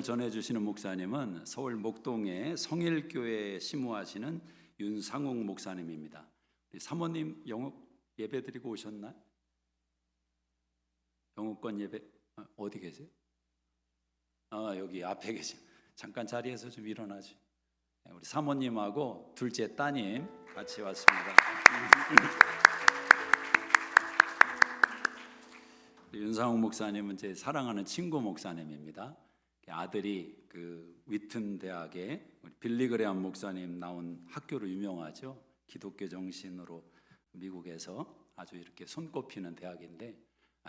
전해주시는 목사님은 서울 목동의 성일교회에 심우하시는 윤상욱 목사님입니다. 우리 사모님 영업 예배 드리고 오셨나요? 영업권 예배 어디 계세요? 여기 앞에 계세요. 잠깐 자리에서 좀 일어나죠. 우리 사모님하고 둘째 따님 같이 왔습니다. 윤상욱 목사님은 제 사랑하는 친구 목사님입니다. 아들이 그 위튼 대학에 빌리그레암 목사님 나온 학교로 유명하죠. 기독교 정신으로 미국에서 아주 이렇게 손꼽히는 대학인데,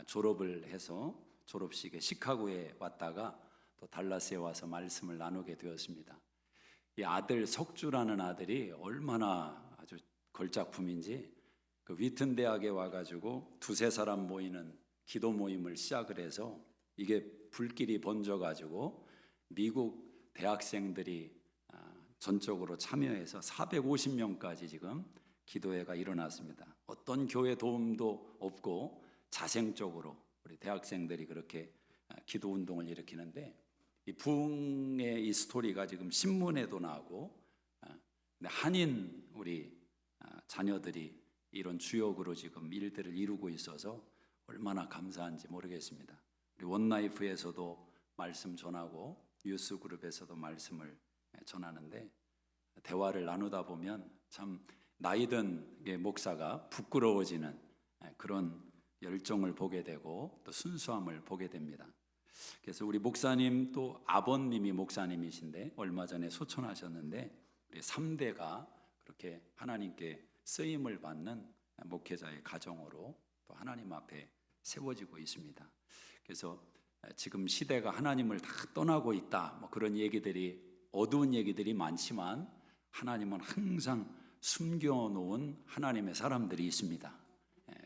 졸업을 해서 졸업식에 시카고에 왔다가 또 달라스에 와서 말씀을 나누게 되었습니다. 이 아들 석주라는 아들이 얼마나 아주 걸작품인지, 그 위튼 대학에 와가지고 두세 사람 모이는 기도 모임을 시작을 해서 이게 불길이 번져가지고 미국 대학생들이 전적으로 참여해서 450명까지 지금 기도회가 일어났습니다. 어떤 교회 도움도 없고 자생적으로 우리 대학생들이 그렇게 기도 운동을 일으키는데, 이 부흥의 이 스토리가 지금 신문에도 나오고, 한인 우리 자녀들이 이런 주역으로 지금 일들을 이루고 있어서 얼마나 감사한지 모르겠습니다. 우리 원라이프에서도 말씀 전하고 뉴스 그룹에서도 말씀을 전하는데, 대화를 나누다 보면 참 나이든 목사가 부끄러워지는 그런 열정을 보게 되고 또 순수함을 보게 됩니다. 그래서 우리 목사님 또 아버님이 목사님이신데 얼마 전에 소천하셨는데, 우리 3대가 그렇게 하나님께 쓰임을 받는 목회자의 가정으로 또 하나님 앞에 세워지고 있습니다. 그래서 지금 시대가 하나님을 다 떠나고 있다, 뭐 그런 얘기들이, 어두운 얘기들이 많지만 하나님은 항상 숨겨놓은 하나님의 사람들이 있습니다.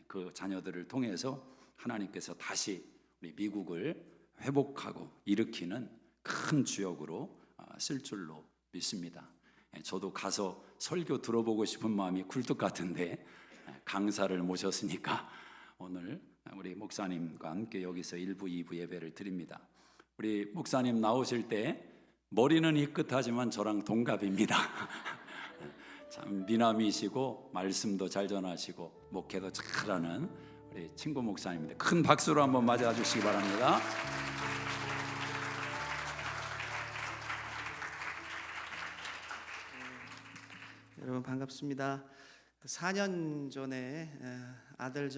그 자녀들을 통해서 하나님께서 다시 우리 미국을 회복하고 일으키는 큰 주역으로 쓸 줄로 믿습니다. 저도 가서 설교 들어보고 싶은 마음이 굴뚝 같은데, 강사를 모셨으니까 오늘 우리 목사님과 함께 여기서 1부, 2부 예배를 드립니다. 우리 목사님 나오실 때 머리는 희끗하지만 저랑 동갑입니다. 참 미남이시고 말씀도 잘 전하시고 목회도 잘하는 우리 친구 목사님입니다. 큰 박수로 한번 맞아 주시기 바랍니다. 여러분 반갑습니다. 4년 전에 아들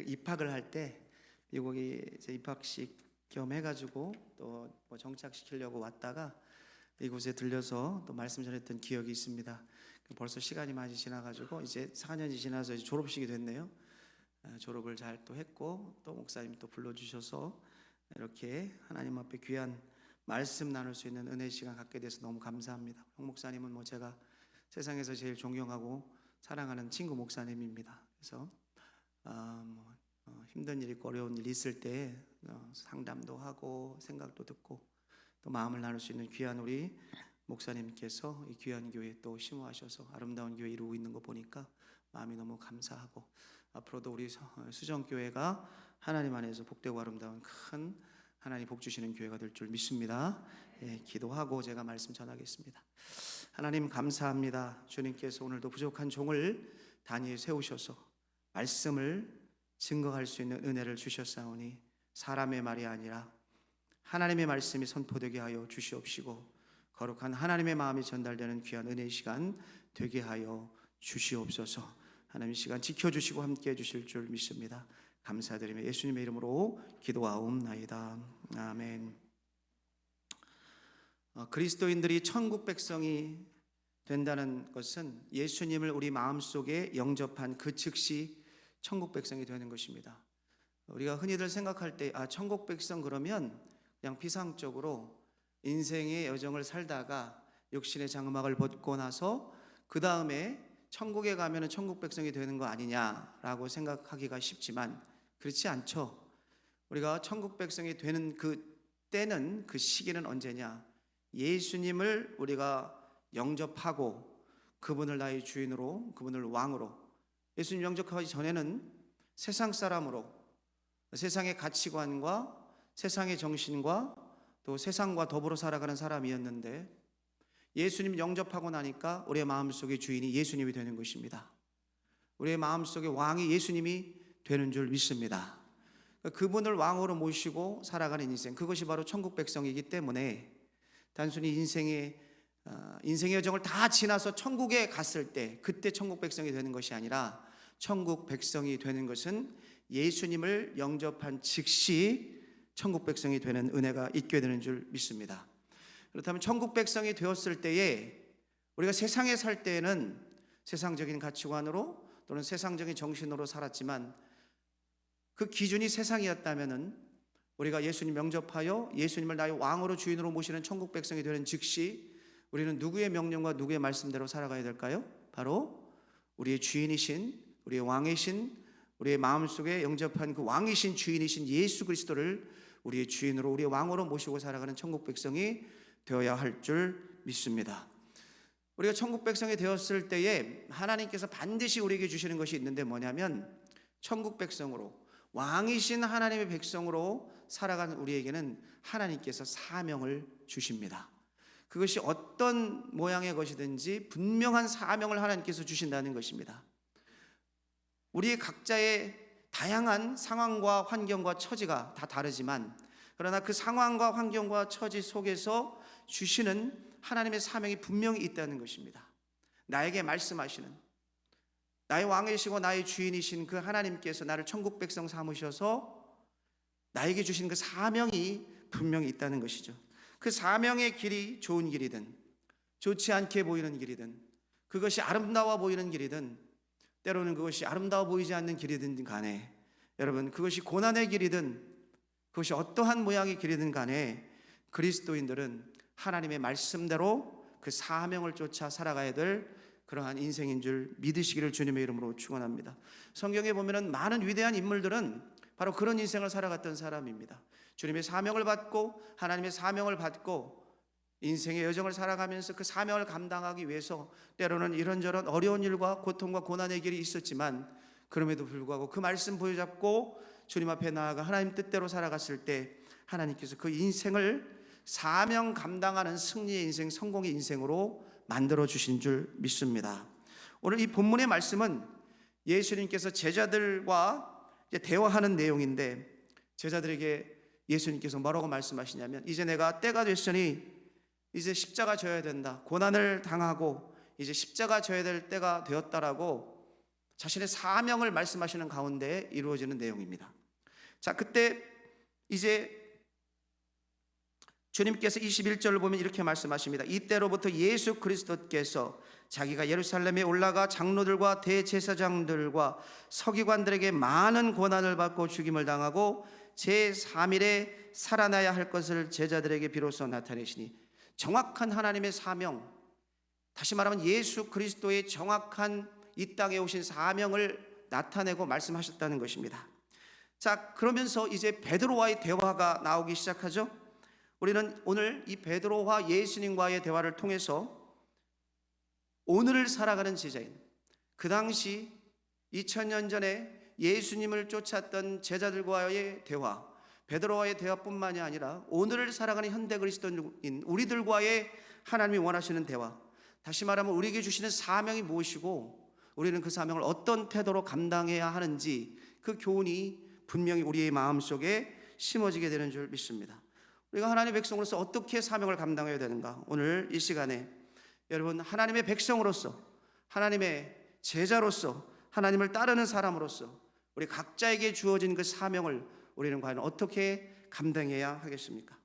입학을 할 때 미국에 이제 입학식 겸 해가지고 또 뭐 정착시키려고 왔다가 이곳에 들려서 또 말씀 전했던 기억이 있습니다. 벌써 시간이 많이 지나가지고 이제 4년이 지나서 이제 졸업식이 됐네요. 졸업을 잘 또 했고 또 목사님 또 불러주셔서 이렇게 하나님 앞에 귀한 말씀 나눌 수 있는 은혜 시간 갖게 돼서 너무 감사합니다. 홍 목사님은 뭐 제가 세상에서 제일 존경하고 사랑하는 친구 목사님입니다. 그래서 힘든 일 있고 어려운 일 있을 때 상담도 하고 생각도 듣고 또 마음을 나눌 수 있는 귀한 우리 목사님께서 이 귀한 교회에 또 심호하셔서 아름다운 교회 이루고 있는 거 보니까 마음이 너무 감사하고, 앞으로도 우리 수정교회가 하나님 안에서 복되고 아름다운 큰 하나님 복 주시는 교회가 될 줄 믿습니다. 기도하고 제가 말씀 전하겠습니다. 하나님 감사합니다. 주님께서 오늘도 부족한 종을 단위에 세우셔서 말씀을 증거할 수 있는 은혜를 주셨사오니 사람의 말이 아니라 하나님의 말씀이 선포되게 하여 주시옵시고, 거룩한 하나님의 마음이 전달되는 귀한 은혜의 시간 되게 하여 주시옵소서. 하나님 이 시간 지켜주시고 함께해 주실 줄 믿습니다. 감사드리며 예수님의 이름으로 기도하옵나이다. 아멘. 그리스도인들이 천국 백성이 된다는 것은 예수님을 우리 마음속에 영접한 그 즉시 천국 백성이 되는 것입니다. 우리가 흔히들 생각할 때 천국 백성 그러면 그냥 피상적으로 인생의 여정을 살다가 육신의 장막을 벗고 나서 그 다음에 천국에 가면 천국 백성이 되는 거 아니냐라고 생각하기가 쉽지만 그렇지 않죠. 우리가 천국 백성이 되는 그 때는, 그 시기는 언제냐? 예수님을 우리가 영접하고 그분을 나의 주인으로, 그분을 왕으로, 예수님 영접하기 전에는 세상 사람으로 세상의 가치관과 세상의 정신과 또 세상과 더불어 살아가는 사람이었는데 예수님 영접하고 나니까 우리의 마음속의 주인이 예수님이 되는 것입니다. 우리의 마음속의 왕이 예수님이 되는 줄 믿습니다. 그분을 왕으로 모시고 살아가는 인생, 그것이 바로 천국 백성이기 때문에 단순히 인생의 여정을 다 지나서 천국에 갔을 때 그때 천국 백성이 되는 것이 아니라 천국 백성이 되는 것은 예수님을 영접한 즉시 천국 백성이 되는 은혜가 있게 되는 줄 믿습니다. 그렇다면 천국 백성이 되었을 때에 우리가 세상에 살 때에는 세상적인 가치관으로 또는 세상적인 정신으로 살았지만 그 기준이 세상이었다면은 우리가 예수님 영접하여 예수님을 나의 왕으로 주인으로 모시는 천국 백성이 되는 즉시 우리는 누구의 명령과 누구의 말씀대로 살아가야 될까요? 바로 우리의 주인이신, 우리의 왕이신, 우리의 마음속에 영접한 그 왕이신 주인이신 예수 그리스도를 우리의 주인으로, 우리의 왕으로 모시고 살아가는 천국 백성이 되어야 할 줄 믿습니다. 우리가 천국 백성이 되었을 때에 하나님께서 반드시 우리에게 주시는 것이 있는데 뭐냐면 천국 백성으로, 왕이신 하나님의 백성으로 살아가는 우리에게는 하나님께서 사명을 주십니다. 그것이 어떤 모양의 것이든지 분명한 사명을 하나님께서 주신다는 것입니다. 우리의 각자의 다양한 상황과 환경과 처지가 다 다르지만 그러나 그 상황과 환경과 처지 속에서 주시는 하나님의 사명이 분명히 있다는 것입니다. 나에게 말씀하시는, 나의 왕이시고 나의 주인이신 그 하나님께서 나를 천국 백성 삼으셔서 나에게 주신 그 사명이 분명히 있다는 것이죠. 그 사명의 길이 좋은 길이든 좋지 않게 보이는 길이든 그것이 아름다워 보이는 길이든 때로는 그것이 아름다워 보이지 않는 길이든 간에 여러분, 그것이 고난의 길이든 그것이 어떠한 모양의 길이든 간에 그리스도인들은 하나님의 말씀대로 그 사명을 쫓아 살아가야 될 그러한 인생인 줄 믿으시기를 주님의 이름으로 축원합니다. 성경에 보면은 많은 위대한 인물들은 바로 그런 인생을 살아갔던 사람입니다. 주님의 사명을 받고 하나님의 사명을 받고 인생의 여정을 살아가면서 그 사명을 감당하기 위해서 때로는 이런저런 어려운 일과 고통과 고난의 길이 있었지만 그럼에도 불구하고 그 말씀 부여잡고 주님 앞에 나아가 하나님 뜻대로 살아갔을 때 하나님께서 그 인생을 사명 감당하는 승리의 인생, 성공의 인생으로 만들어 주신 줄 믿습니다. 오늘 이 본문의 말씀은 예수님께서 제자들과 대화하는 내용인데 제자들에게 예수님께서 뭐라고 말씀하시냐면 이제 내가 때가 됐으니 이제 십자가 져야 된다. 고난을 당하고 이제 십자가 져야 될 때가 되었다라고 자신의 사명을 말씀하시는 가운데 이루어지는 내용입니다. 자, 그때 이제 주님께서 21절을 보면 이렇게 말씀하십니다. 이때로부터 예수 그리스도께서 자기가 예루살렘에 올라가 장로들과 대제사장들과 서기관들에게 많은 고난을 받고 죽임을 당하고 제3일에 살아나야 할 것을 제자들에게 비로소 나타내시니 정확한 하나님의 사명, 다시 말하면 예수 그리스도의 정확한 이 땅에 오신 사명을 나타내고 말씀하셨다는 것입니다. 자, 그러면서 이제 베드로와의 대화가 나오기 시작하죠. 우리는 오늘 이 베드로와 예수님과의 대화를 통해서 오늘을 살아가는 제자인, 그 당시 2000년 전에 예수님을 쫓았던 제자들과의 대화, 베드로와의 대화뿐만이 아니라 오늘을 살아가는 현대 그리스도인 우리들과의 하나님이 원하시는 대화, 다시 말하면 우리에게 주시는 사명이 무엇이고 우리는 그 사명을 어떤 태도로 감당해야 하는지 그 교훈이 분명히 우리의 마음속에 심어지게 되는 줄 믿습니다. 우리가 하나님의 백성으로서 어떻게 사명을 감당해야 되는가? 오늘 이 시간에 여러분, 하나님의 백성으로서, 하나님의 제자로서, 하나님을 따르는 사람으로서 우리 각자에게 주어진 그 사명을 우리는 과연 어떻게 감당해야 하겠습니까?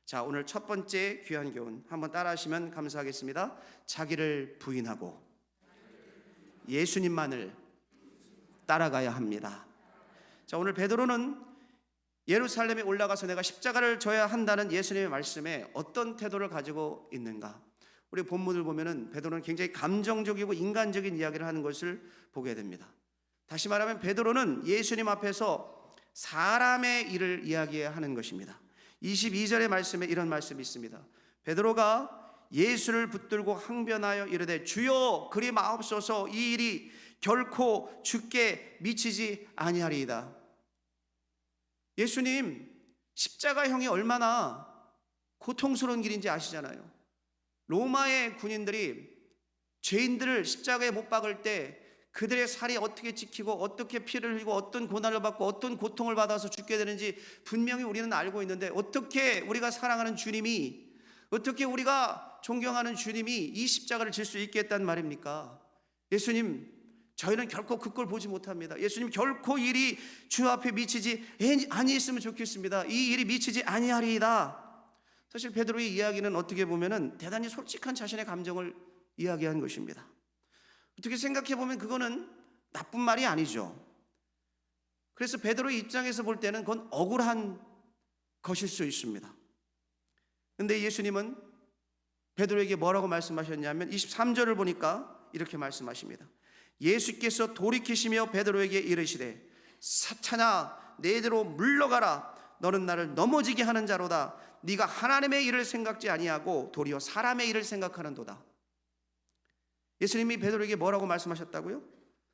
자, 오늘 첫 번째 귀한 교훈 한번 따라하시면 감사하겠습니다. 자기를 부인하고 예수님만을 따라가야 합니다. 자, 오늘 베드로는 예루살렘에 올라가서 내가 십자가를 져야 한다는 예수님의 말씀에 어떤 태도를 가지고 있는가? 우리 본문을 보면은 베드로는 굉장히 감정적이고 인간적인 이야기를 하는 것을 보게 됩니다. 다시 말하면 베드로는 예수님 앞에서 사람의 일을 이야기하는 것입니다. 22절의 말씀에 이런 말씀이 있습니다. 베드로가 예수를 붙들고 항변하여 이르되 주여 그리 마옵소서, 이 일이 결코 주께 미치지 아니하리이다. 예수님, 십자가형이 얼마나 고통스러운 길인지 아시잖아요. 로마의 군인들이 죄인들을 십자가에 못 박을 때 그들의 살이 어떻게 지키고 어떻게 피를 흘리고 어떤 고난을 받고 어떤 고통을 받아서 죽게 되는지 분명히 우리는 알고 있는데, 어떻게 우리가 사랑하는 주님이, 어떻게 우리가 존경하는 주님이 이 십자가를 질 수 있게 했단 말입니까? 예수님, 저희는 결코 그걸 보지 못합니다. 예수님, 결코 이 일이 주 앞에 미치지 아니했으면 좋겠습니다. 이 일이 미치지 아니하리이다. 사실 베드로의 이야기는 어떻게 보면은 대단히 솔직한 자신의 감정을 이야기한 것입니다. 어떻게 생각해 보면 그거는 나쁜 말이 아니죠. 그래서 베드로의 입장에서 볼 때는 그건 억울한 것일 수 있습니다. 근데 예수님은 베드로에게 뭐라고 말씀하셨냐면 23절을 보니까 이렇게 말씀하십니다. 예수께서 돌이키시며 베드로에게 이르시되 사탄아, 내게로 물러가라. 너는 나를 넘어지게 하는 자로다. 네가 하나님의 일을 생각지 아니하고 도리어 사람의 일을 생각하는도다. 예수님이 베드로에게 뭐라고 말씀하셨다고요?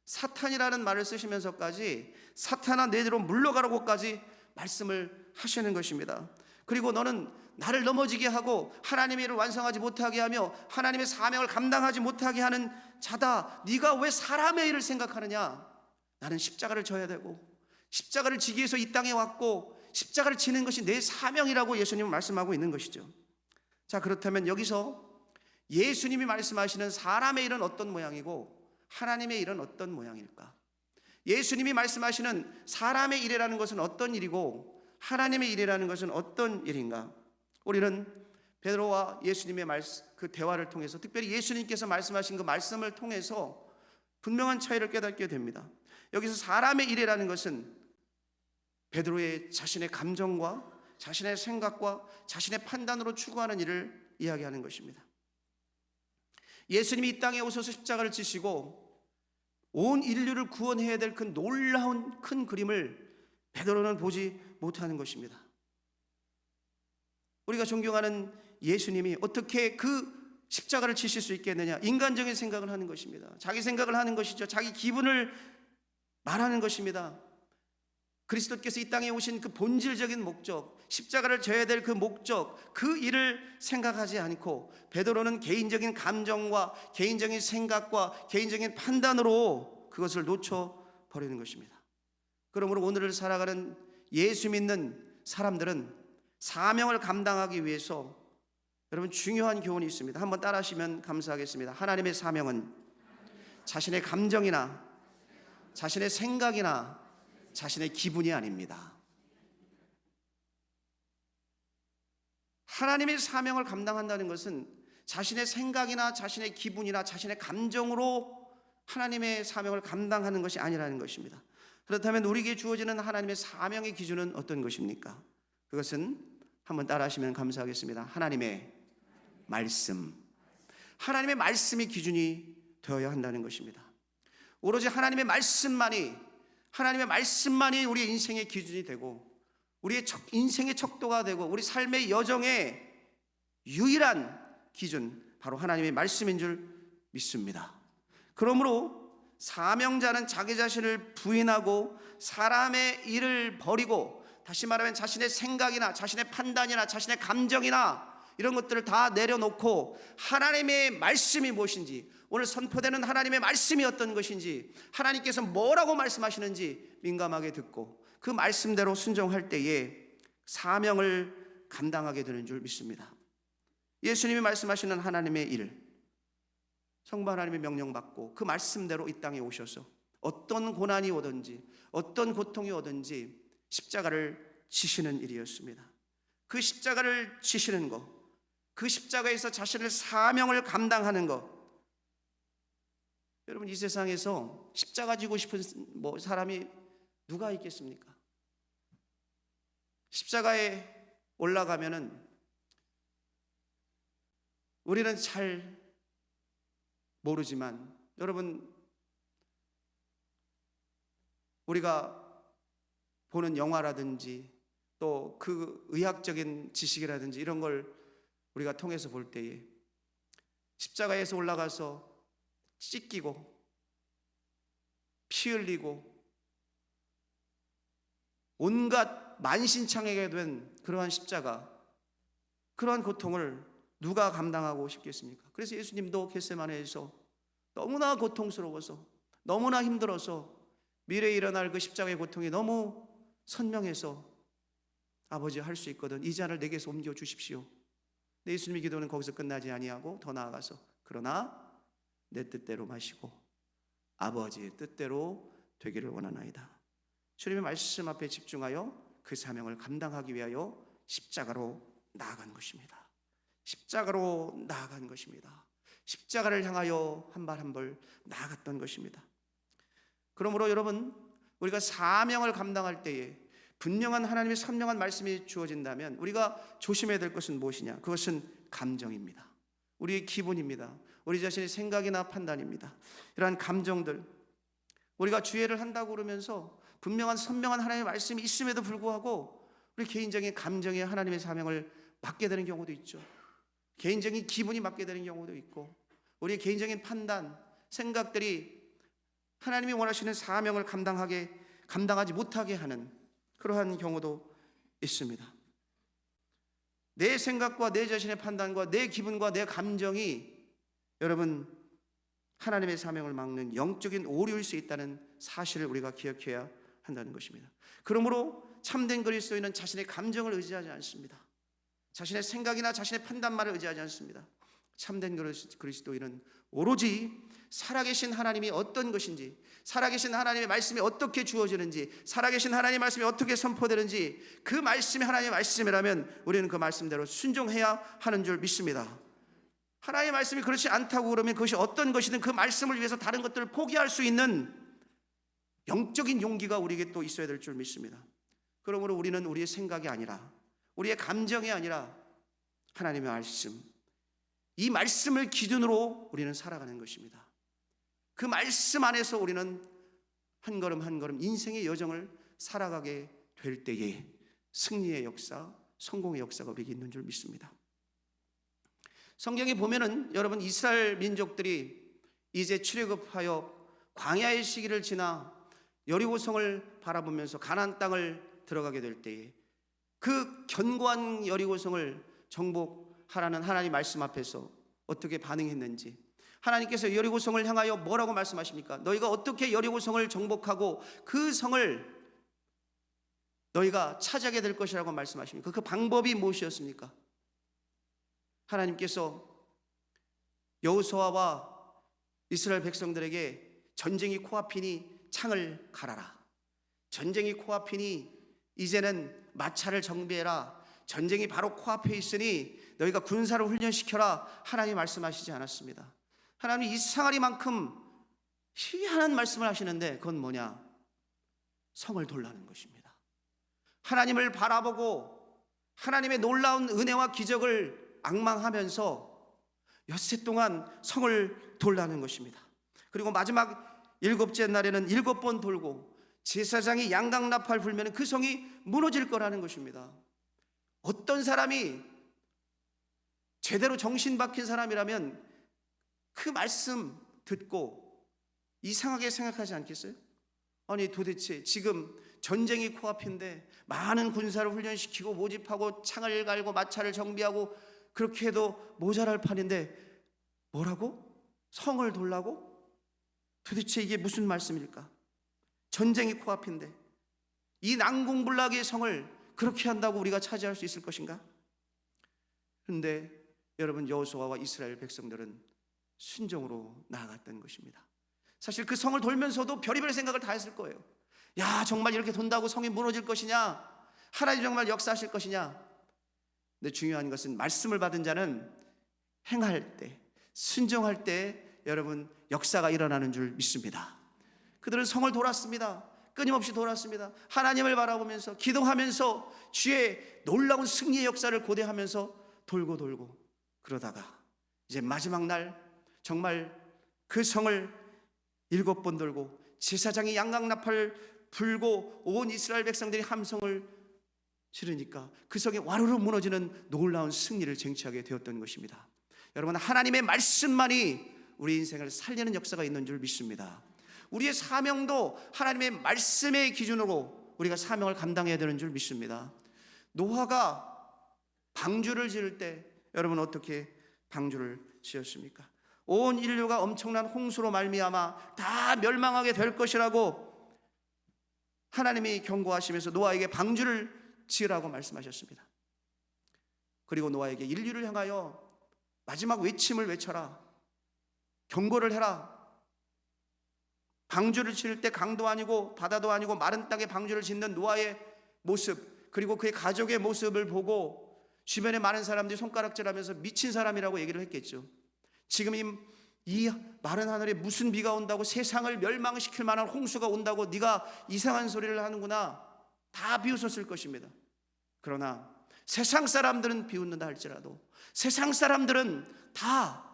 사탄이라는 말을 쓰시면서까지 사탄아, 내게로 물러가라고까지 말씀을 하시는 것입니다. 그리고 너는 나를 넘어지게 하고 하나님의 일을 완성하지 못하게 하며 하나님의 사명을 감당하지 못하게 하는 자다. 네가 왜 사람의 일을 생각하느냐? 나는 십자가를 져야 되고 십자가를 지기 위해서 이 땅에 왔고 십자가를 지는 것이 내 사명이라고 예수님은 말씀하고 있는 것이죠. 자, 그렇다면 여기서 예수님이 말씀하시는 사람의 일은 어떤 모양이고 하나님의 일은 어떤 모양일까? 예수님이 말씀하시는 사람의 일이라는 것은 어떤 일이고 하나님의 일이라는 것은 어떤 일인가? 우리는 베드로와 예수님의 그 대화를 통해서, 특별히 예수님께서 말씀하신 그 말씀을 통해서 분명한 차이를 깨닫게 됩니다. 여기서 사람의 일이라는 것은 베드로의 자신의 감정과 자신의 생각과 자신의 판단으로 추구하는 일을 이야기하는 것입니다. 예수님이 이 땅에 오셔서 십자가를 지시고 온 인류를 구원해야 될 그 놀라운 큰 그림을 베드로는 보지 못하는 것입니다. 우리가 존경하는 예수님이 어떻게 그 십자가를 지실 수 있겠느냐? 인간적인 생각을 하는 것입니다. 자기 생각을 하는 것이죠. 자기 기분을 말하는 것입니다. 그리스도께서 이 땅에 오신 그 본질적인 목적, 십자가를 져야 될 그 목적, 그 일을 생각하지 않고 베드로는 개인적인 감정과 개인적인 생각과 개인적인 판단으로 그것을 놓쳐버리는 것입니다. 그러므로 오늘을 살아가는 예수 믿는 사람들은 사명을 감당하기 위해서 여러분 중요한 교훈이 있습니다. 한번 따라하시면 감사하겠습니다. 하나님의 사명은 자신의 감정이나 자신의 생각이나 자신의 기분이 아닙니다. 하나님의 사명을 감당한다는 것은 자신의 생각이나 자신의 기분이나 자신의 감정으로 하나님의 사명을 감당하는 것이 아니라는 것입니다. 그렇다면 우리에게 주어지는 하나님의 사명의 기준은 어떤 것입니까? 그것은 한번 따라하시면 감사하겠습니다. 하나님의 말씀. 하나님의 말씀이 기준이 되어야 한다는 것입니다. 오로지 하나님의 말씀만이 우리의 인생의 기준이 되고 우리의 인생의 척도가 되고 우리 삶의 여정의 유일한 기준, 바로 하나님의 말씀인 줄 믿습니다. 그러므로 사명자는 자기 자신을 부인하고 사람의 일을 버리고, 다시 말하면 자신의 생각이나 자신의 판단이나 자신의 감정이나 이런 것들을 다 내려놓고 하나님의 말씀이 무엇인지, 오늘 선포되는 하나님의 말씀이 어떤 것인지, 하나님께서 뭐라고 말씀하시는지 민감하게 듣고 그 말씀대로 순종할 때에 사명을 감당하게 되는 줄 믿습니다. 예수님이 말씀하시는 하나님의 일, 성부 하나님의 명령받고 그 말씀대로 이 땅에 오셔서 어떤 고난이 오든지 어떤 고통이 오든지 십자가를 지시는 일이었습니다. 그 십자가를 지시는 것, 그 십자가에서 자신의 사명을 감당하는 것. 여러분, 이 세상에서 십자가 지고 싶은 사람이 누가 있겠습니까? 십자가에 올라가면은 우리는 잘 모르지만, 여러분, 우리가 보는 영화라든지 또 그 의학적인 지식이라든지 이런 걸 우리가 통해서 볼 때에 십자가에서 올라가서 찢기고 피 흘리고 온갖 만신창이게 된 그러한 십자가, 그러한 고통을 누가 감당하고 싶겠습니까? 그래서 예수님도 겟세마네에서 너무나 고통스러워서, 너무나 힘들어서, 미래에 일어날 그 십자가의 고통이 너무 선명해서 아버지, 할 수 있거든, 이 잔을 내게서 옮겨 주십시오. 근데 예수님의 기도는 거기서 끝나지 아니하고 더 나아가서, 그러나 내 뜻대로 마시고 아버지의 뜻대로 되기를 원하나이다. 주님의 말씀 앞에 집중하여 그 사명을 감당하기 위하여 십자가로 나아간 것입니다. 십자가로 나아간 것입니다. 십자가를 향하여 한 발 한 발 나아갔던 것입니다. 그러므로 여러분, 우리가 사명을 감당할 때에 분명한 하나님의 선명한 말씀이 주어진다면 우리가 조심해야 될 것은 무엇이냐? 그것은 감정입니다. 우리의 기분입니다. 우리 자신의 생각이나 판단입니다. 이러한 감정들, 우리가 주의를 한다고 그러면서 분명한 선명한 하나님의 말씀이 있음에도 불구하고 우리 개인적인 감정에 하나님의 사명을 맡게 되는 경우도 있죠. 개인적인 기분이 맡게 되는 경우도 있고, 우리의 개인적인 판단, 생각들이 하나님이 원하시는 사명을 감당하지 못하게 하는 그러한 경우도 있습니다. 내 생각과 내 자신의 판단과 내 기분과 내 감정이 여러분 하나님의 사명을 막는 영적인 오류일 수 있다는 사실을 우리가 기억해야 한다는 것입니다. 그러므로 참된 그리스도인은 자신의 감정을 의지하지 않습니다. 자신의 생각이나 자신의 판단만을 의지하지 않습니다. 참된 그리스도인은 오로지 살아계신 하나님이 어떤 것인지, 살아계신 하나님의 말씀이 어떻게 주어지는지, 살아계신 하나님의 말씀이 어떻게 선포되는지, 그 말씀이 하나님의 말씀이라면 우리는 그 말씀대로 순종해야 하는 줄 믿습니다. 하나님의 말씀이 그렇지 않다고 그러면 그것이 어떤 것이든 그 말씀을 위해서 다른 것들을 포기할 수 있는 영적인 용기가 우리에게 또 있어야 될 줄 믿습니다. 그러므로 우리는 우리의 생각이 아니라, 우리의 감정이 아니라 하나님의 말씀, 이 말씀을 기준으로 우리는 살아가는 것입니다. 그 말씀 안에서 우리는 한 걸음 한 걸음 인생의 여정을 살아가게 될 때에 승리의 역사, 성공의 역사가 우리에게 있는 줄 믿습니다. 성경에 보면은 여러분, 이스라엘 민족들이 이제 출애굽하여 광야의 시기를 지나 여리고성을 바라보면서 가나안 땅을 들어가게 될 때에 그 견고한 여리고성을 정복하라는 하나님 말씀 앞에서 어떻게 반응했는지, 하나님께서 여리고성을 향하여 뭐라고 말씀하십니까? 너희가 어떻게 여리고성을 정복하고 그 성을 너희가 차지하게 될 것이라고 말씀하십니까? 그 방법이 무엇이었습니까? 하나님께서 여호수아와 이스라엘 백성들에게 전쟁이 코앞이니 창을 갈아라, 전쟁이 코앞이니 이제는 마차를 정비해라, 전쟁이 바로 코앞에 있으니 너희가 군사를 훈련시켜라, 하나님이 말씀하시지 않았습니다. 하나님이 이상하리만큼 희한한 말씀을 하시는데 그건 뭐냐? 성을 돌라는 것입니다. 하나님을 바라보고 하나님의 놀라운 은혜와 기적을 앙망하면서 엿새 동안 성을 돌라는 것입니다. 그리고 마지막 7째 날에는 7번 돌고 제사장이 양강나팔 불면 그 성이 무너질 거라는 것입니다. 어떤 사람이 제대로 정신 박힌 사람이라면 그 말씀 듣고 이상하게 생각하지 않겠어요? 아니 도대체 지금 전쟁이 코앞인데 많은 군사를 훈련시키고 모집하고 창을 갈고 마차를 정비하고 그렇게 해도 모자랄 판인데 뭐라고? 성을 돌라고? 도대체 이게 무슨 말씀일까? 전쟁이 코앞인데 이 난공불락의 성을 그렇게 한다고 우리가 차지할 수 있을 것인가? 그런데 여러분, 여호수아와 이스라엘 백성들은 순종으로 나아갔던 것입니다. 사실 그 성을 돌면서도 별의별 생각을 다 했을 거예요. 야, 정말 이렇게 돈다고 성이 무너질 것이냐? 하나님 정말 역사하실 것이냐? 근데 중요한 것은 말씀을 받은 자는 행할 때, 순종할 때 여러분 역사가 일어나는 줄 믿습니다. 그들은 성을 돌았습니다. 끊임없이 돌았습니다. 하나님을 바라보면서 기도하면서 주의 놀라운 승리의 역사를 고대하면서 돌고 그러다가 이제 마지막 날 정말 그 성을 7번 돌고 제사장이 양강나팔을 불고 온 이스라엘 백성들이 함성을 지르니까 그 성이 와르르 무너지는 놀라운 승리를 쟁취하게 되었던 것입니다. 여러분, 하나님의 말씀만이 우리 인생을 살리는 역사가 있는 줄 믿습니다. 우리의 사명도 하나님의 말씀의 기준으로 우리가 사명을 감당해야 되는 줄 믿습니다. 노아가 방주를 지을 때 여러분 어떻게 방주를 지었습니까? 온 인류가 엄청난 홍수로 말미암아 다 멸망하게 될 것이라고 하나님이 경고하시면서 노아에게 방주를 지으라고 말씀하셨습니다. 그리고 노아에게 인류를 향하여 마지막 외침을 외쳐라, 경고를 해라. 방주를 지을 때 강도 아니고 바다도 아니고 마른 땅에 방주를 짓는 노아의 모습, 그리고 그의 가족의 모습을 보고 주변에 많은 사람들이 손가락질하면서 미친 사람이라고 얘기를 했겠죠. 지금 이 마른 하늘에 무슨 비가 온다고, 세상을 멸망시킬 만한 홍수가 온다고 네가 이상한 소리를 하는구나, 다 비웃었을 것입니다. 그러나 세상 사람들은 비웃는다 할지라도, 세상 사람들은 다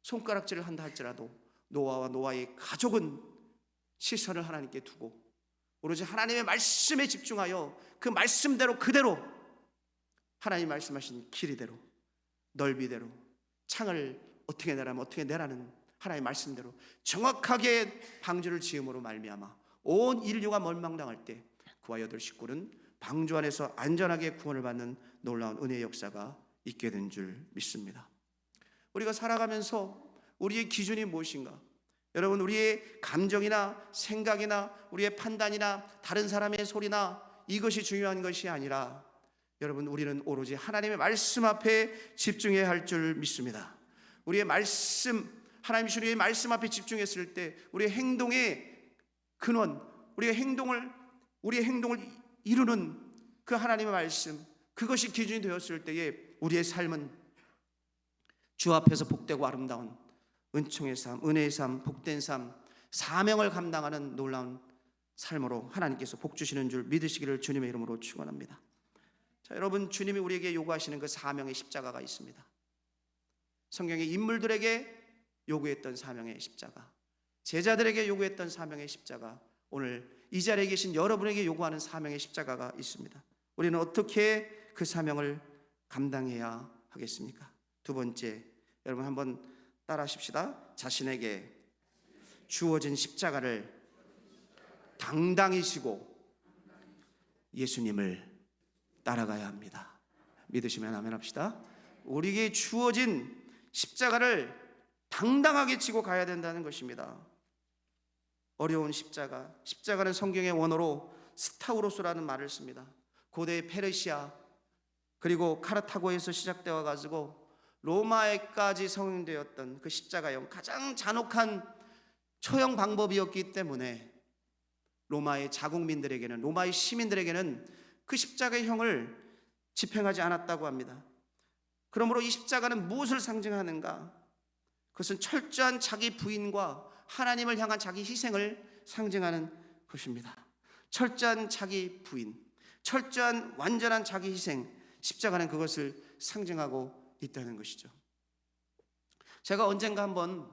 손가락질을 한다 할지라도 노아와 노아의 가족은 시선을 하나님께 두고 오로지 하나님의 말씀에 집중하여 그 말씀대로 그대로, 하나님 말씀하신 길이대로, 넓이대로, 창을 어떻게 내라면 어떻게 내라는 하나님의 말씀대로 정확하게 방주를 지음으로 말미암아 온 인류가 멸망당할 때 그와 여덟 식구는 방주 안에서 안전하게 구원을 받는 놀라운 은혜의 역사가 있게 된 줄 믿습니다. 우리가 살아가면서 우리의 기준이 무엇인가? 여러분, 우리의 감정이나 생각이나 우리의 판단이나 다른 사람의 소리나 이것이 중요한 것이 아니라 여러분, 우리는 오로지 하나님의 말씀 앞에 집중해야 할 줄 믿습니다. 우리의 말씀, 하나님 주신 우리의 말씀 앞에 집중했을 때 우리의 행동의 근원, 우리의 행동을 이루는 그 하나님의 말씀, 그것이 기준이 되었을 때에 우리의 삶은 주 앞에서 복되고 아름다운 은총의 삶, 은혜의 삶, 복된 삶, 사명을 감당하는 놀라운 삶으로 하나님께서 복 주시는 줄 믿으시기를 주님의 이름으로 축원합니다. 자, 여러분, 주님이 우리에게 요구하시는 그 사명의 십자가가 있습니다. 성경의 인물들에게 요구했던 사명의 십자가, 제자들에게 요구했던 사명의 십자가, 오늘 이 자리에 계신 여러분에게 요구하는 사명의 십자가가 있습니다. 우리는 어떻게 그 사명을 감당해야 하겠습니까? 두 번째, 여러분 한번 따라 하십시다. 자신에게 주어진 십자가를 당당히 지고 예수님을 따라가야 합니다. 믿으시면 아멘 합시다. 우리에게 주어진 십자가를 당당하게 지고 가야 된다는 것입니다. 어려운 십자가, 십자가는 성경의 원어로 스타우로스라는 말을 씁니다. 고대 페르시아 그리고 카르타고에서 시작되어 가지고 로마에까지 성행되었던 그 십자가형, 가장 잔혹한 처형 방법이었기 때문에 로마의 자국민들에게는, 로마의 시민들에게는 그 십자가의 형을 집행하지 않았다고 합니다. 그러므로 이 십자가는 무엇을 상징하는가? 그것은 철저한 자기 부인과 하나님을 향한 자기 희생을 상징하는 것입니다. 철저한 자기 부인, 철저한 완전한 자기 희생, 십자가는 그것을 상징하고 있다는 것이죠. 제가 언젠가 한번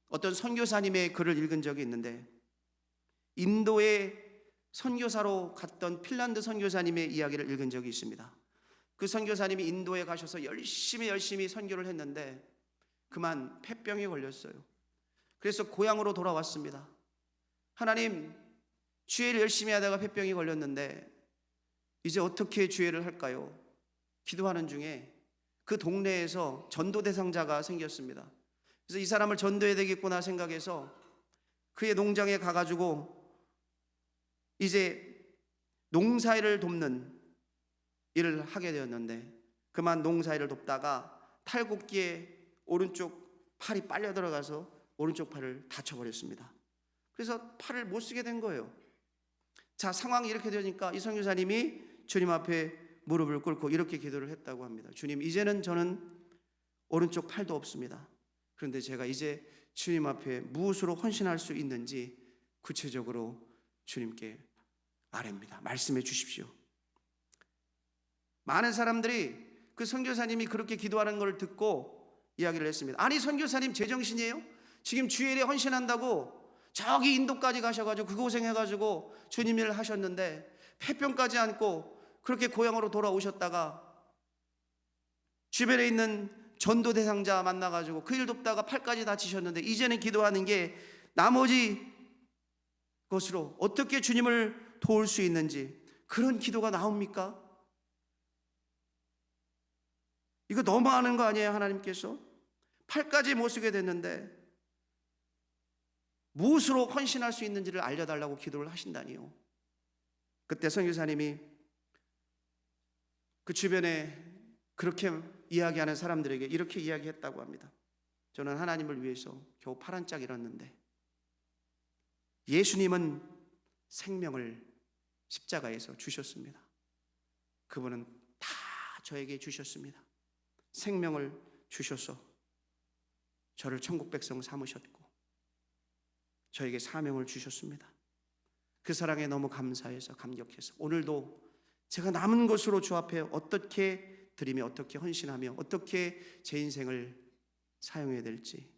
어떤 선교사님의 글을 읽은 적이 있는데, 인도에 선교사로 갔던 핀란드 선교사님의 이야기를 읽은 적이 있습니다. 그 선교사님이 인도에 가셔서 열심히 선교를 했는데 그만 폐병에 걸렸어요. 그래서 고향으로 돌아왔습니다. 하나님, 주일을 열심히 하다가 폐병이 걸렸는데 이제 어떻게 주일을 할까요? 기도하는 중에 그 동네에서 전도 대상자가 생겼습니다. 그래서 이 사람을 전도해야 되겠구나 생각해서 그의 농장에 가가지고 이제 농사일을 돕는 일을 하게 되었는데, 그만 농사일을 돕다가 탈곡기에 오른쪽 팔이 빨려 들어가서 오른쪽 팔을 다쳐버렸습니다. 그래서 팔을 못 쓰게 된 거예요. 자, 상황이 이렇게 되니까 이 선교사님이 주님 앞에 무릎을 꿇고 이렇게 기도를 했다고 합니다. 주님, 이제는 저는 오른쪽 팔도 없습니다. 그런데 제가 이제 주님 앞에 무엇으로 헌신할 수 있는지 구체적으로 주님께 아뢰입니다. 말씀해 주십시오. 많은 사람들이 그 선교사님이 그렇게 기도하는 걸 듣고 이야기를 했습니다. 아니, 선교사님 제정신이에요? 지금 주일에 헌신한다고 저기 인도까지 가셔가지고 그 고생해가지고 주님 일을 하셨는데 폐병까지 안고 그렇게 고향으로 돌아오셨다가 주변에 있는 전도 대상자 만나가지고 그 일 돕다가 팔까지 다치셨는데 이제는 기도하는 게 나머지 것으로 어떻게 주님을 도울 수 있는지, 그런 기도가 나옵니까? 이거 너무하는 거 아니에요? 하나님께서 팔까지 못 쓰게 됐는데 무엇으로 헌신할 수 있는지를 알려달라고 기도를 하신다니요. 그때 선교사님이 그 주변에 그렇게 이야기하는 사람들에게 이렇게 이야기했다고 합니다. 저는 하나님을 위해서 겨우 팔 한 짝 잃었는데 예수님은 생명을 십자가에서 주셨습니다. 그분은 다 저에게 주셨습니다. 생명을 주셔서 저를 천국 백성 삼으셨고 저에게 사명을 주셨습니다. 그 사랑에 너무 감사해서 감격해서 오늘도 제가 남은 것으로 주 앞에 어떻게 드리며 어떻게 헌신하며 어떻게 제 인생을 사용해야 될지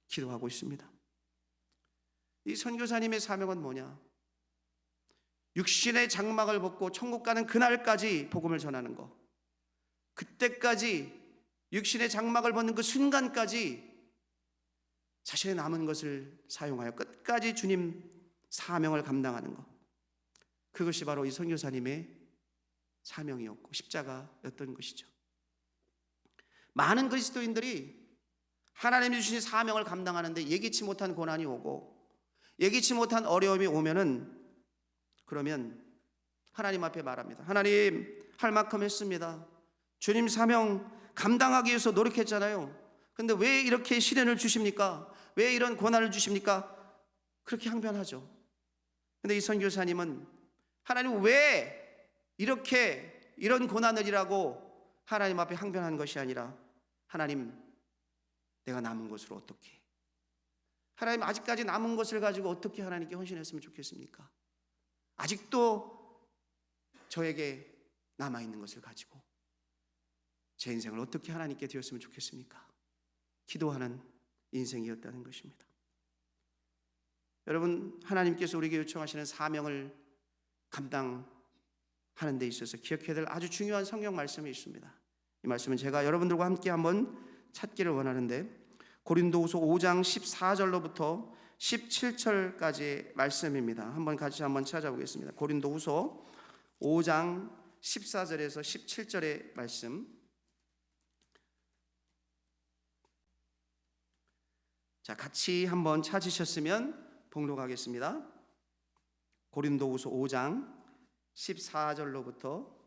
기도하고 있습니다. 이 선교사님의 사명은 뭐냐? 육신의 장막을 벗고 천국 가는 그날까지 복음을 전하는 것. 그때까지 육신의 장막을 벗는 그 순간까지 자신의 남은 것을 사용하여 끝까지 주님 사명을 감당하는 것. 그것이 바로 이 선교사님의 사명이었고 십자가였던 것이죠. 많은 그리스도인들이 하나님이 주신 사명을 감당하는데 예기치 못한 고난이 오고 예기치 못한 어려움이 오면은 그러면 하나님 앞에 말합니다. 하나님, 할 만큼 했습니다. 주님 사명 감당하기 위해서 노력했잖아요. 근데 왜 이렇게 시련을 주십니까? 왜 이런 고난을 주십니까? 그렇게 항변하죠. 근데 이 선교사님은 하나님 왜 이렇게 이런 고난을이라고 하나님 앞에 항변한 것이 아니라 하나님, 내가 남은 것으로 어떻게, 하나님 아직까지 남은 것을 가지고 어떻게 하나님께 헌신했으면 좋겠습니까? 아직도 저에게 남아있는 것을 가지고 제 인생을 어떻게 하나님께 드렸으면 좋겠습니까? 기도하는 인생이었다는 것입니다. 여러분, 하나님께서 우리에게 요청하시는 사명을 감당하는 데 있어서 기억해야 될 아주 중요한 성경 말씀이 있습니다. 이 말씀은 제가 여러분들과 함께 한번 찾기를 원하는데 고린도후서 5장 14절로부터 17절까지의 말씀입니다. 같이 한번 찾아보겠습니다. 고린도후서 5장 14절에서 17절의 말씀. 자, 같이 한번 찾으셨으면 봉독하겠습니다. 고린도후서 5장 14절로부터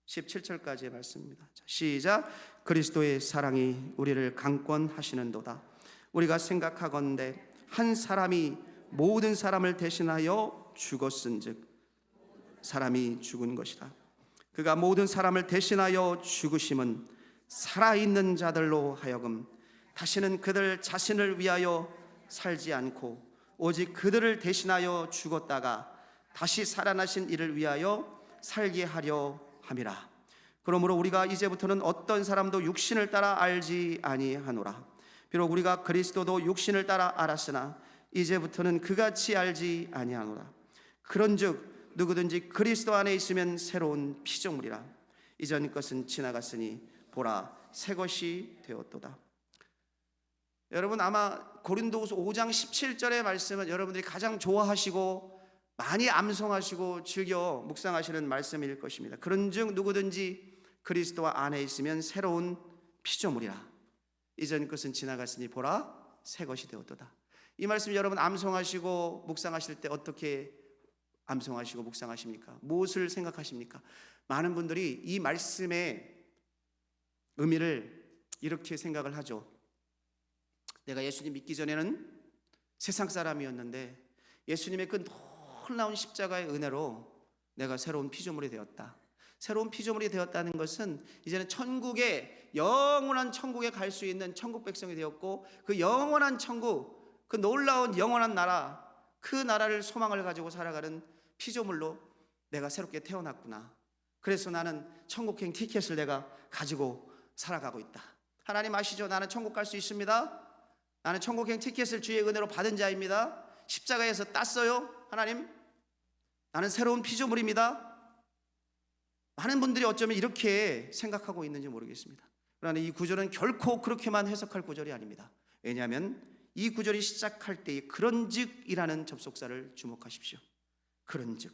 17절까지의 말씀입니다. 자, 시작. 그리스도의 사랑이 우리를 강권하시는도다. 우리가 생각하건대 한 사람이 모든 사람을 대신하여 죽었은즉 사람이 죽은 것이다. 그가 모든 사람을 대신하여 죽으심은 살아있는 자들로 하여금 다시는 그들 자신을 위하여 살지 않고 오직 그들을 대신하여 죽었다가 다시 살아나신 이를 위하여 살게 하려 함이라. 그러므로 우리가 이제부터는 어떤 사람도 육신을 따라 알지 아니하노라. 비록 우리가 그리스도도 육신을 따라 알았으나 이제부터는 그같이 알지 아니하노라. 그런즉 누구든지 그리스도 안에 있으면 새로운 피조물이라. 이전 것은 지나갔으니 보라 새 것이 되었도다. 여러분, 아마 고린도후서 5장 17절의 말씀은 여러분들이 가장 좋아하시고 많이 암송하시고 즐겨 묵상하시는 말씀일 것입니다. 그런즉 누구든지 그리스도와 안에 있으면 새로운 피조물이라. 이전 것은 지나갔으니 보라 새 것이 되었도다. 이 말씀 여러분 암송하시고 묵상하실 때 어떻게 암송하시고 묵상하십니까? 무엇을 생각하십니까? 많은 분들이 이 말씀의 의미를 이렇게 생각을 하죠. 내가 예수님 믿기 전에는 세상 사람이었는데 예수님의 그 놀라운 십자가의 은혜로 내가 새로운 피조물이 되었다. 새로운 피조물이 되었다는 것은 이제는 천국에, 영원한 천국에 갈 수 있는 천국 백성이 되었고 그 영원한 천국, 그 놀라운 영원한 나라, 그 나라를 소망을 가지고 살아가는 피조물로 내가 새롭게 태어났구나. 그래서 나는 천국행 티켓을 내가 가지고 살아가고 있다. 하나님 아시죠? 나는 천국 갈 수 있습니다. 나는 천국행 티켓을 주의 은혜로 받은 자입니다. 십자가에서 땄어요. 하나님, 나는 새로운 피조물입니다. 많은 분들이 어쩌면 이렇게 생각하고 있는지 모르겠습니다. 그러나 이 구절은 결코 그렇게만 해석할 구절이 아닙니다. 왜냐하면 이 구절이 시작할 때의 그런즉이라는 접속사를 주목하십시오. 그런즉,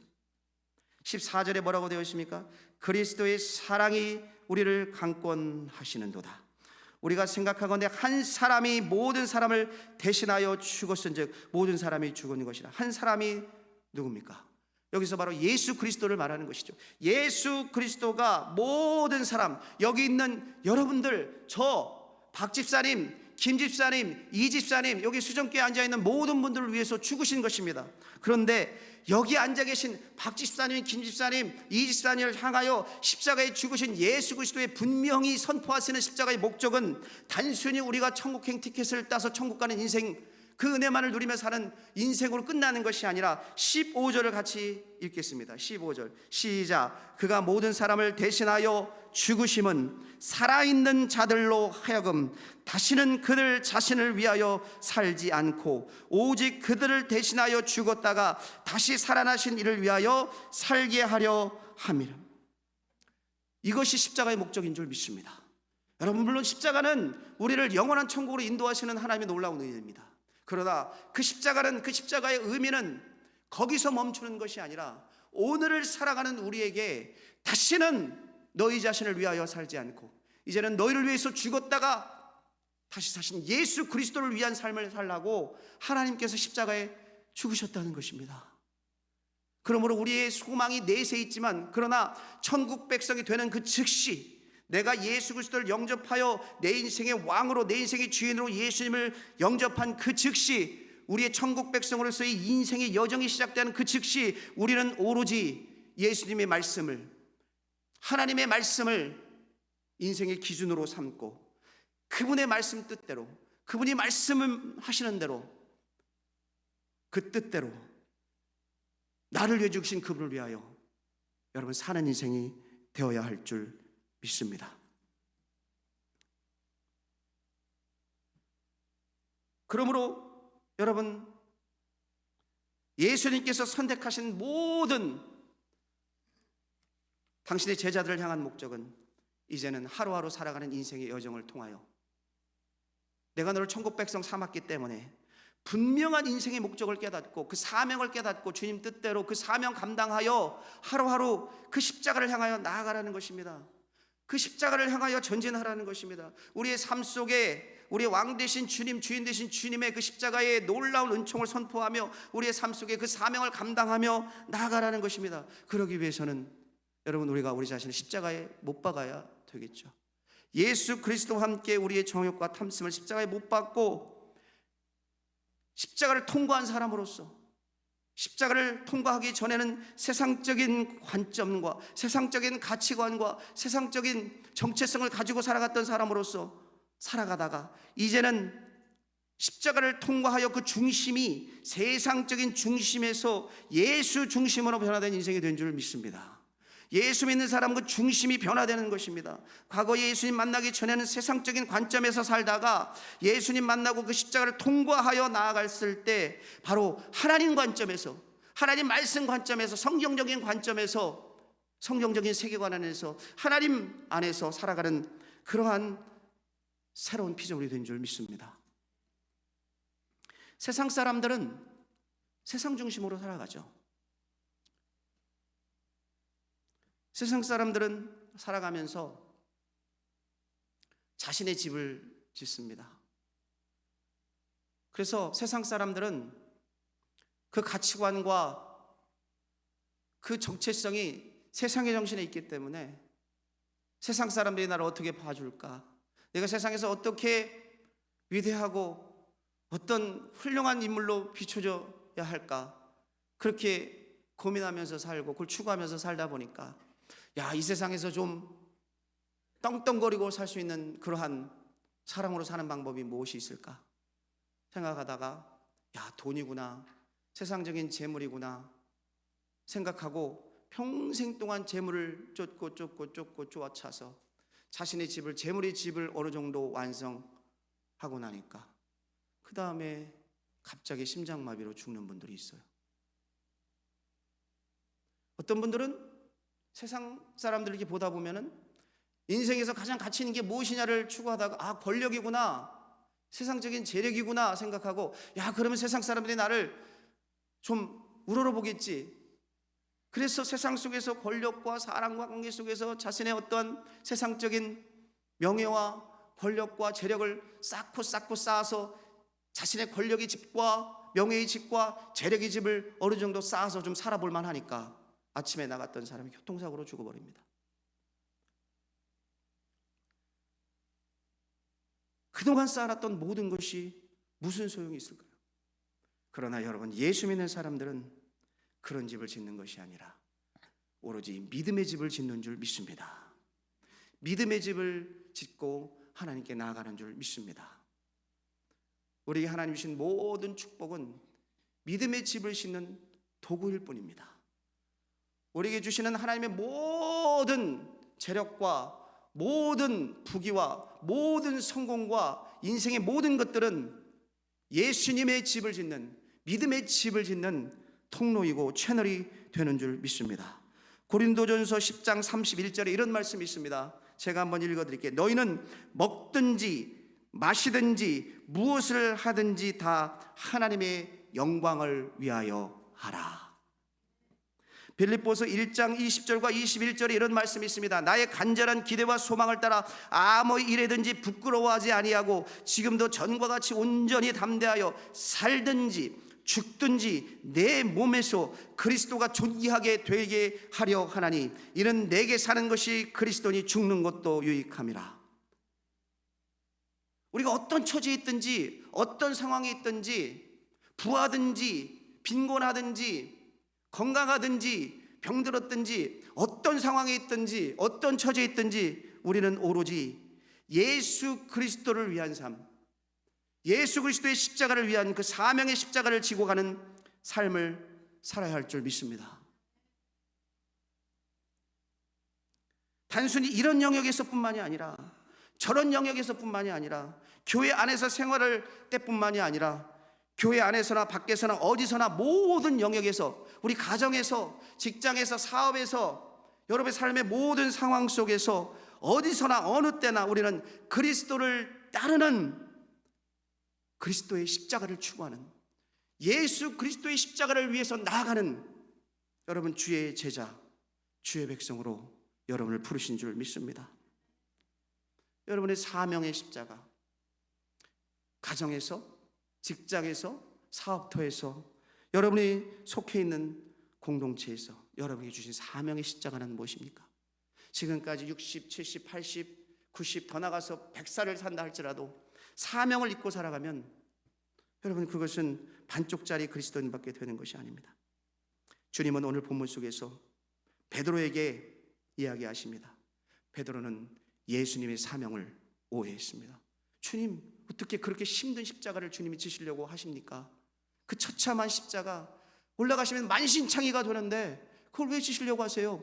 14절에 뭐라고 되어 있습니까? 그리스도의 사랑이 우리를 강권하시는도다. 우리가 생각하건대 한 사람이 모든 사람을 대신하여 죽었은즉 모든 사람이 죽은 것이라. 한 사람이 누굽니까? 여기서 바로 예수 그리스도를 말하는 것이죠. 예수 그리스도가 모든 사람, 여기 있는 여러분들, 저 박 집사님, 김 집사님, 이 집사님, 여기 수정교에 앉아있는 모든 분들을 위해서 죽으신 것입니다. 그런데 여기 앉아 계신 박 집사님, 김 집사님, 이 집사님을 향하여 십자가에 죽으신 예수 그리스도의 분명히 선포하시는 십자가의 목적은 단순히 우리가 천국행 티켓을 따서 천국 가는 인생, 그 은혜만을 누리며 사는 인생으로 끝나는 것이 아니라 15절을 같이 읽겠습니다. 15절 시작. 그가 모든 사람을 대신하여 죽으심은 살아있는 자들로 하여금 다시는 그들 자신을 위하여 살지 않고 오직 그들을 대신하여 죽었다가 다시 살아나신 이를 위하여 살게 하려 함이라. 이것이 십자가의 목적인 줄 믿습니다. 여러분, 물론 십자가는 우리를 영원한 천국으로 인도하시는 하나님의 놀라운 은혜입니다. 그러나 그 십자가는, 그 십자가의 의미는 거기서 멈추는 것이 아니라 오늘을 살아가는 우리에게 다시는 너희 자신을 위하여 살지 않고 이제는 너희를 위해서 죽었다가 다시 사신 예수 그리스도를 위한 삶을 살라고 하나님께서 십자가에 죽으셨다는 것입니다. 그러므로 우리의 소망이 내세 있지만, 그러나 천국 백성이 되는 그 즉시 내가 예수 그리스도를 영접하여 내 인생의 왕으로, 내 인생의 주인으로 예수님을 영접한 그 즉시 우리의 천국 백성으로서의 인생의 여정이 시작되는 그 즉시 우리는 오로지 예수님의 말씀을, 하나님의 말씀을 인생의 기준으로 삼고 그분의 말씀 뜻대로, 그분이 말씀하시는 대로, 그 뜻대로 나를 위해 주신 그분을 위하여 여러분 사는 인생이 되어야 할 줄 믿습니다. 그러므로 여러분, 예수님께서 선택하신 모든 당신의 제자들을 향한 목적은 이제는 하루하루 살아가는 인생의 여정을 통하여 내가 너를 천국 백성 삼았기 때문에 분명한 인생의 목적을 깨닫고 그 사명을 깨닫고 주님 뜻대로 그 사명 감당하여 하루하루 그 십자가를 향하여 나아가라는 것입니다. 그 십자가를 향하여 전진하라는 것입니다. 우리의 삶 속에 우리의 왕 되신 주님, 주인 되신 주님의 그 십자가의 놀라운 은총을 선포하며 우리의 삶 속에 그 사명을 감당하며 나아가라는 것입니다. 그러기 위해서는 여러분, 우리가 우리 자신을 십자가에 못 박아야 되겠죠. 예수 그리스도와 함께 우리의 정욕과 탐심을 십자가에 못 박고 십자가를 통과한 사람으로서, 십자가를 통과하기 전에는 세상적인 관점과 세상적인 가치관과 세상적인 정체성을 가지고 살아갔던 사람으로서 살아가다가 이제는 십자가를 통과하여 그 중심이 세상적인 중심에서 예수 중심으로 변화된 인생이 된 줄 믿습니다. 예수 믿는 사람은 그 중심이 변화되는 것입니다. 과거에 예수님 만나기 전에는 세상적인 관점에서 살다가 예수님 만나고 그 십자가를 통과하여 나아갔을 때 바로 하나님 관점에서, 하나님 말씀 관점에서, 성경적인 관점에서, 성경적인 세계관 안에서, 하나님 안에서 살아가는 그러한 새로운 피조물이 된 줄 믿습니다. 세상 사람들은 세상 중심으로 살아가죠. 세상 사람들은 살아가면서 자신의 집을 짓습니다. 그래서 세상 사람들은 그 가치관과 그 정체성이 세상의 정신에 있기 때문에 세상 사람들이 나를 어떻게 봐줄까, 내가 세상에서 어떻게 위대하고 어떤 훌륭한 인물로 비춰져야 할까, 그렇게 고민하면서 살고 그걸 추구하면서 살다 보니까 야, 이 세상에서 좀 떵떵거리고 살 수 있는 그러한 사람으로 사는 방법이 무엇이 있을까 생각하다가 야, 돈이구나, 세상적인 재물이구나 생각하고 평생 동안 재물을 쫓고 쫓아서 자신의 집을, 재물의 집을 어느 정도 완성하고 나니까 그 다음에 갑자기 심장마비로 죽는 분들이 있어요. 어떤 분들은 세상 사람들 이렇게 보다 보면은 인생에서 가장 가치 있는 게 무엇이냐를 추구하다가 아, 권력이구나, 세상적인 재력이구나 생각하고 야, 그러면 세상 사람들이 나를 좀 우러러보겠지, 그래서 세상 속에서 권력과 사랑과 관계 속에서 자신의 어떠한 세상적인 명예와 권력과 재력을 쌓고 쌓아서 자신의 권력의 집과 명예의 집과 재력의 집을 어느 정도 쌓아서 좀 살아볼 만하니까 아침에 나갔던 사람이 교통사고로 죽어버립니다. 그동안 쌓아놨던 모든 것이 무슨 소용이 있을까요? 그러나 여러분, 예수 믿는 사람들은 그런 집을 짓는 것이 아니라 오로지 믿음의 집을 짓는 줄 믿습니다. 믿음의 집을 짓고 하나님께 나아가는 줄 믿습니다. 우리에게 하나님 주신 모든 축복은 믿음의 집을 짓는 도구일 뿐입니다. 우리에게 주시는 하나님의 모든 재력과 모든 부귀와 모든 성공과 인생의 모든 것들은 예수님의 집을 짓는, 믿음의 집을 짓는 통로이고 채널이 되는 줄 믿습니다. 고린도전서 10장 31절에 이런 말씀이 있습니다. 제가 한번 읽어드릴게요. 너희는 먹든지 마시든지 무엇을 하든지 다 하나님의 영광을 위하여 하라. 빌립보서 1장 20절과 21절에 이런 말씀이 있습니다. 나의 간절한 기대와 소망을 따라 아무 일에든지 부끄러워하지 아니하고 지금도 전과 같이 온전히 담대하여 살든지 죽든지 내 몸에서 그리스도가 존귀하게 되게 하려 하나니 이는 내게 사는 것이 그리스도니 죽는 것도 유익함이라. 우리가 어떤 처지에 있든지 어떤 상황에 있든지 부하든지 빈곤하든지 건강하든지 병들었든지 어떤 상황에 있든지 어떤 처지에 있든지 우리는 오로지 예수 그리스도를 위한 삶, 예수 그리스도의 십자가를 위한 그 사명의 십자가를 지고 가는 삶을 살아야 할 줄 믿습니다. 단순히 이런 영역에서뿐만이 아니라 저런 영역에서뿐만이 아니라 교회 안에서 생활할 때뿐만이 아니라 교회 안에서나 밖에서나 어디서나 모든 영역에서, 우리 가정에서, 직장에서, 사업에서, 여러분의 삶의 모든 상황 속에서 어디서나 어느 때나 우리는 그리스도를 따르는, 그리스도의 십자가를 추구하는, 예수 그리스도의 십자가를 위해서 나아가는 여러분 주의 제자, 주의 백성으로 여러분을 부르신 줄 믿습니다. 여러분의 사명의 십자가, 가정에서, 직장에서, 사업터에서, 여러분이 속해 있는 공동체에서 여러분이 주신 사명의 십자가는 무엇입니까? 지금까지 60, 70, 80, 90 더 나가서 100살을 산다 할지라도 사명을 잊고 살아가면 여러분 그것은 반쪽짜리 그리스도인밖에 되는 것이 아닙니다. 주님은 오늘 본문 속에서 베드로에게 이야기하십니다. 베드로는 예수님의 사명을 오해했습니다. 주님, 어떻게 그렇게 힘든 십자가를 주님이 지시려고 하십니까? 그 처참한 십자가 올라가시면 만신창이가 되는데 그걸 왜 지시려고 하세요?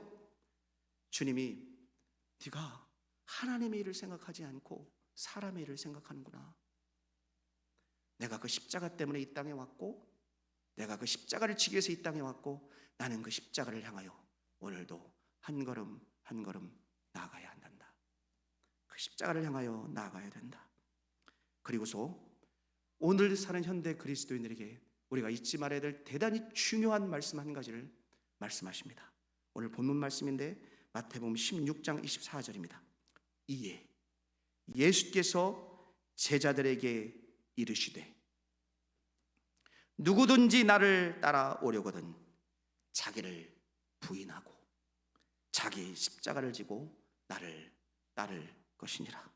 주님이 네가 하나님의 일을 생각하지 않고 사람의 일을 생각하는구나. 내가 그 십자가 때문에 이 땅에 왔고 내가 그 십자가를 지기 위해서 이 땅에 왔고 나는 그 십자가를 향하여 오늘도 한 걸음 한 걸음 나아가야 한단다. 그 십자가를 향하여 나아가야 된다. 그리고서 오늘 사는 현대 그리스도인들에게 우리가 잊지 말아야 될 대단히 중요한 말씀 한 가지를 말씀하십니다. 오늘 본문 말씀인데 마태복음 16장 24절입니다. 이에 예수께서 제자들에게 이르시되 누구든지 나를 따라오려거든 자기를 부인하고 자기 십자가를 지고 나를 따를 것이니라.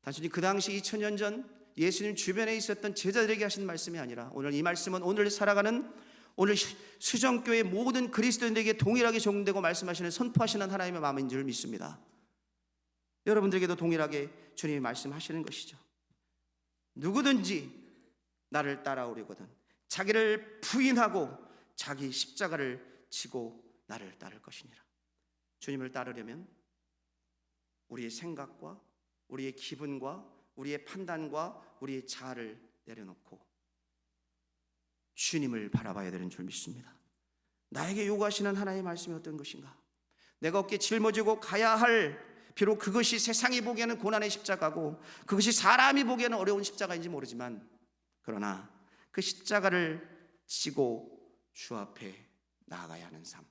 단순히 그 당시 2000년 전 예수님 주변에 있었던 제자들에게 하신 말씀이 아니라 오늘 이 말씀은 오늘 살아가는 오늘 수정교회 모든 그리스도인들에게 동일하게 적용되고 말씀하시는, 선포하시는 하나님의 마음인 줄 믿습니다. 여러분들에게도 동일하게 주님이 말씀하시는 것이죠. 누구든지 나를 따라오려거든 자기를 부인하고 자기 십자가를 지고 나를 따를 것이니라. 주님을 따르려면 우리의 생각과 우리의 기분과 우리의 판단과 우리의 자아를 내려놓고 주님을 바라봐야 되는 줄 믿습니다. 나에게 요구하시는 하나님의 말씀이 어떤 것인가? 내가 어깨에 짊어지고 가야 할, 비록 그것이 세상이 보기에는 고난의 십자가고 그것이 사람이 보기에는 어려운 십자가인지 모르지만 그러나 그 십자가를 지고 주 앞에 나아가야 하는 삶,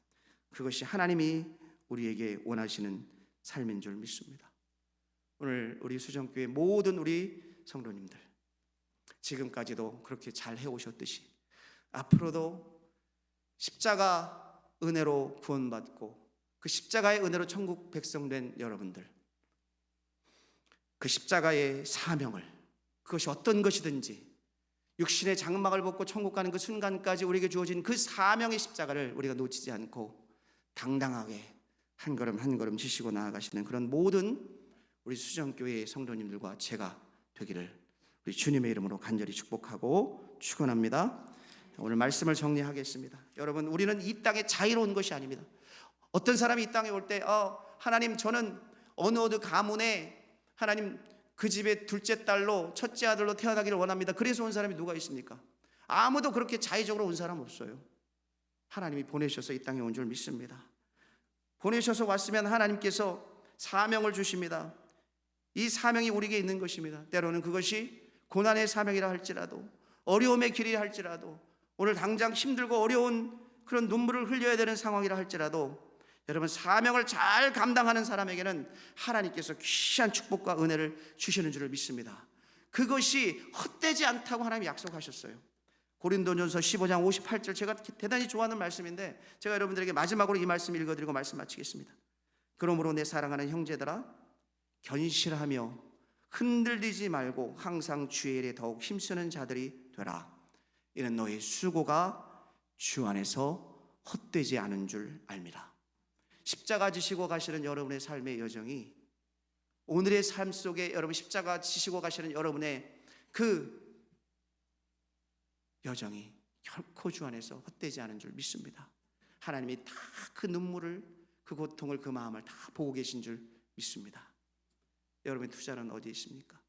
그것이 하나님이 우리에게 원하시는 삶인 줄 믿습니다. 오늘 우리 수정교회 모든 우리 성도님들, 지금까지도 그렇게 잘 해오셨듯이 앞으로도 십자가 은혜로 구원받고 그 십자가의 은혜로 천국 백성된 여러분들, 그 십자가의 사명을, 그것이 어떤 것이든지 육신의 장막을 벗고 천국 가는 그 순간까지 우리에게 주어진 그 사명의 십자가를 우리가 놓치지 않고 당당하게 한 걸음 한 걸음 지시고 나아가시는 그런 모든 우리 수정교회의 성도님들과 제가 되기를 우리 주님의 이름으로 간절히 축복하고 축원합니다. 오늘 말씀을 정리하겠습니다. 여러분, 우리는 이 땅에 자유로운 것이 아닙니다. 어떤 사람이 이 땅에 올 때 하나님, 저는 어느 가문에 하나님 그 집의 둘째 딸로 첫째 아들로 태어나기를 원합니다. 그래서 온 사람이 누가 있습니까? 아무도 그렇게 자의적으로 온 사람 없어요. 하나님이 보내셔서 이 땅에 온 줄 믿습니다. 보내셔서 왔으면 하나님께서 사명을 주십니다. 이 사명이 우리에게 있는 것입니다. 때로는 그것이 고난의 사명이라 할지라도, 어려움의 길이라 할지라도, 오늘 당장 힘들고 어려운 그런 눈물을 흘려야 되는 상황이라 할지라도, 여러분, 사명을 잘 감당하는 사람에게는 하나님께서 귀한 축복과 은혜를 주시는 줄을 믿습니다. 그것이 헛되지 않다고 하나님이 약속하셨어요. 고린도전서 15장 58절, 제가 대단히 좋아하는 말씀인데 제가 여러분들에게 마지막으로 이 말씀 읽어드리고 말씀 마치겠습니다. 그러므로 내 사랑하는 형제들아, 견실하며 흔들리지 말고 항상 주의 일에 더욱 힘쓰는 자들이 되라. 이는 너의 수고가 주 안에서 헛되지 않은 줄 압니다. 십자가 지시고 가시는 여러분의 삶의 여정이, 오늘의 삶 속에 여러분 십자가 지시고 가시는 여러분의 그 여정이 결코 주 안에서 헛되지 않은 줄 믿습니다. 하나님이 다 그 눈물을, 그 고통을, 그 마음을 다 보고 계신 줄 믿습니다. 여러분의 투자는 어디에 있습니까?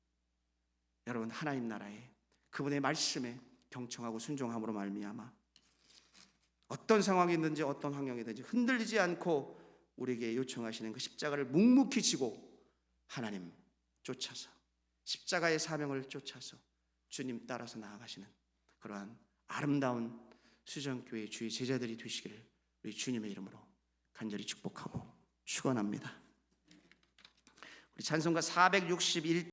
여러분, 하나님 나라에 그분의 말씀에 경청하고 순종함으로 말미암아 어떤 상황이 있든지 어떤 환경이든지 흔들리지 않고 우리에게 요청하시는 그 십자가를 묵묵히 지고 하나님 쫓아서, 십자가의 사명을 쫓아서 주님 따라서 나아가시는 그러한 아름다운 수정교회 주의 제자들이 되시기를 우리 주님의 이름으로 간절히 축복하고 축원합니다. 우리 찬송가 461